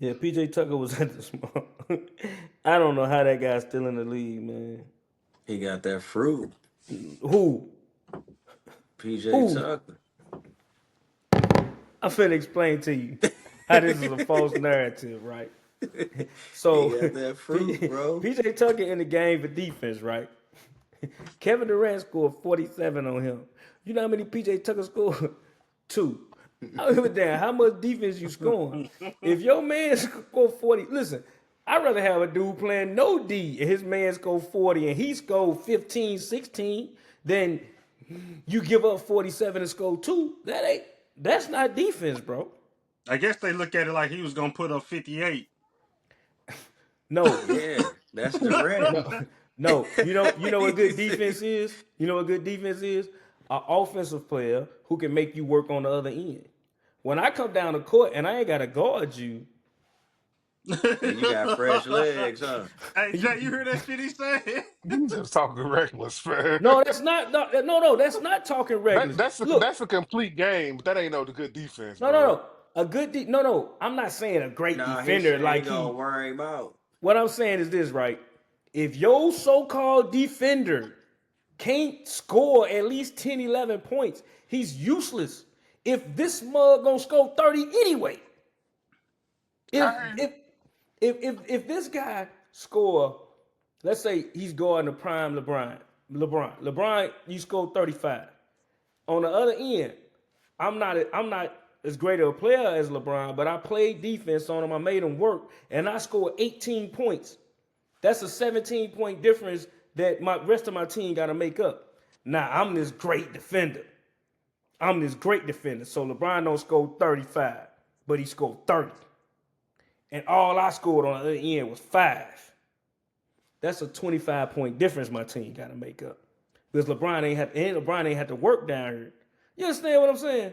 Yeah, PJ Tucker was at the small. I don't know how that guy's still in the league, man. He got that fruit. Who? PJ Who? Tucker. I'm finna explain to you how this is a false narrative, right? He So got that fruit, bro. PJ Tucker in the game for defense, right? Kevin Durant scored 47 on him. You know how many PJ Tucker scored? Two. I don't give a damn how much defense you scoring. If your man score 40, listen, I'd rather have a dude playing no D and his man score 40 and he scored 15, 16 than you give up 47 and score two. That's not defense, bro. I guess they look at it like he was gonna put up 58. No, Yeah, that's Durant. no, no. You know what good defense is? You know what good defense is? An offensive player who can make you work on the other end. When I come down the court and I ain't gotta guard you, And you got fresh legs, huh? Hey Jay, you hear that shit he said? You just talking reckless, man. no, that's not no, that's not talking That, reckless. that's a Look, that's a complete game, but that ain't no good defense, no, no, bro. no. No. I'm not saying a great Nah, he defender said he like gonna he. wear him out. What I'm saying is this, right? If your so-called defender can't score at least 10, 11 points, he's useless. If this mug gonna score 30 anyway, if I, if if this guy score, let's say he's guarding the prime LeBron, you score 35. On the other end, I'm not as great of a player as LeBron, but I played defense on him. I made him work, and I scored 18 points. That's a 17-point difference that my rest of my team got to make up. Now I'm this great defender. So LeBron don't score 35, but he scored 30. And all I scored on the other end was 5. That's a 25-point difference my team got to make up. Because LeBron ain't had to work down here. You understand what I'm saying?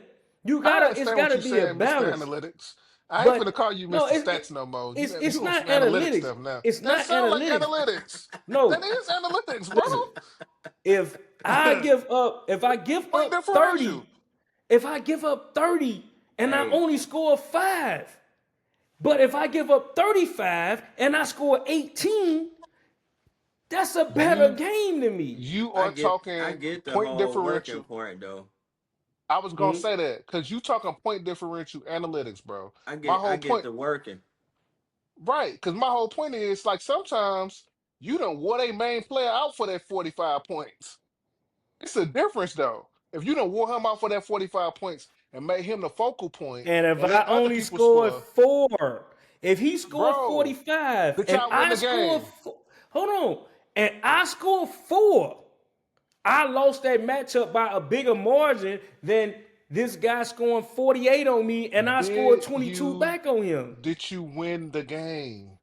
I It's understand what gotta you're be a saying, Mr. balance. Analytics. I ain't But gonna call you no, Mr. Stats no more. it's You on some not analytics analytics. stuff now. It's That not sound like analytics. analytics. That No, is analytics, bro. listen. If I give Point up 30, differential. if I give up 30 and I Hey, only score 5, but if I give up 35 and I score 18, that's a better You game than me. you I are get I talking get the point whole working differential. point though. I was gonna Mhm. say that because you talking point differential analytics, bro. My I whole get point, the working. right? Because my whole point is like sometimes you don't wore a main player out for that 45 points. It's a difference though. If you don't wore him out for that 45 points and made him the focal point And if and I let other only people scored score, 4, if he scored bro, 45 did and y'all win I the scored game? hold on, and I scored 4, I lost that matchup by a bigger margin than this guy scoring 48 on me and I scored Did 22 you back on him. did you win the game?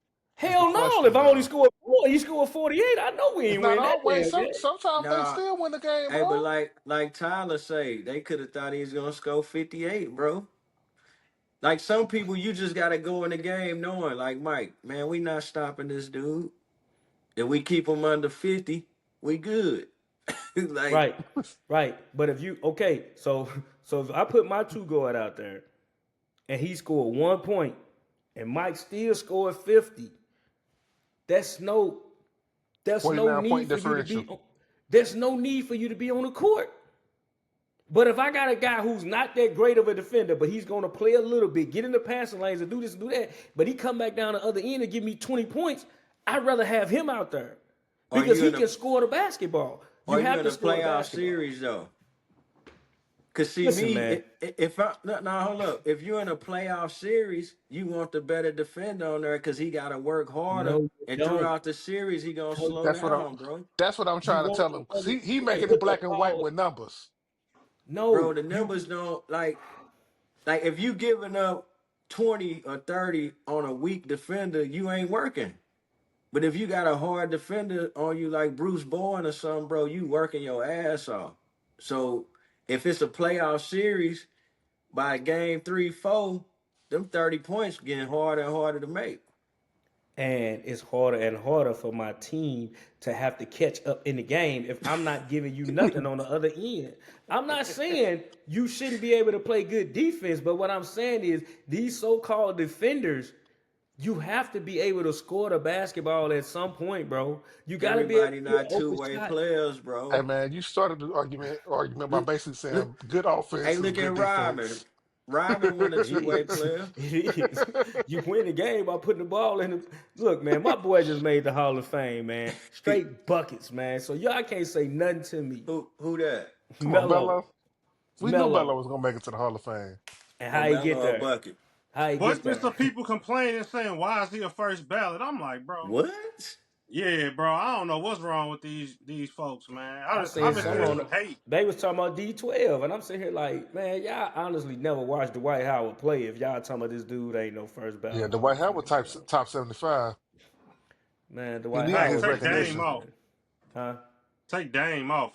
Is the Hell no, if question I only though. scored 4, he scored 48. I know we It's ain't not win that always. damn game. Sometimes they Nah, still win the game, hey, but bro. like Tyler say, they could have thought he was gonna score 58, bro. Like some people, you just gotta go in the game knowing, like Mike, man, we not stopping this dude. If we keep him under 50, we good. Like, Right, right. But if you okay, so if I put my two guard out there and he scored 1 point and Mike still scored 50, that's no that's no 29 need point for you to differential. be there's no need for you to be on the court. But if I got a guy who's not that great of a defender, but he's going to play a little bit, get in the passing lanes and do this and do that, but he come back down the other end and give me 20 points, I'd rather have him out there are because you he in a can score the basketball. You are you have in to a score the playoff basketball. series though? Cause see Listen, me, man. if I no, hold up, if you're in a playoff series, you want the better defender on there because he got to work harder, No, you and don't. throughout the series he gonna No, slow That's what I'm down, bro. that's what I'm you trying to want tell the him. Cause other he you making it put the black and white ball. with numbers. Bro, No, the you numbers don't like if you giving up 20 or 30 on a weak defender, you ain't working. But if you got a hard defender on you like Bruce Bowen or something, bro, you working your ass off. So if it's a playoff series by game 3, 4, them 30 points getting harder and harder to make. and it's harder and harder for my team to have to catch up in the game if I'm not giving you nothing on the other end. I'm not saying you shouldn't be able to play good defense, but what I'm saying is these so-called defenders, You have to be able to score the basketball at some point, bro. You got to be able Everybody to hit not open two-way shot. players, Hey bro. man, you started the argument by Look, basically look, saying good hey, offense is look at good Robin. defense. Robin wasn't a It two-way is. player. It is. You win the game by putting the ball in the. Look, man, my boy just made the Hall of Fame, man. Straight buckets, man. So y'all can't say nothing to me. Who that? Come on, Melo. Bello. We knew Bello Mello. was gonna make it to the Hall of Fame. And Oh, how he get Melo a there? bucket. How he get Wasn't there? some people complaining saying, "Why is he a first ballot?" I'm like, bro, What? yeah, bro. I don't know what's wrong with these folks, man. I I've seen been some hearing on. some hate. They was talking about D12, and I'm sitting here like, man, y'all honestly never watched Dwight Howard play. If y'all talking about this dude ain't no first Yeah, ballot Hall Dwight of Howard Fame, type bro. top 75. Man, He Dwight needed Hey, his Howard take was Dame recognition. different, off. man. Huh? Take Dame off.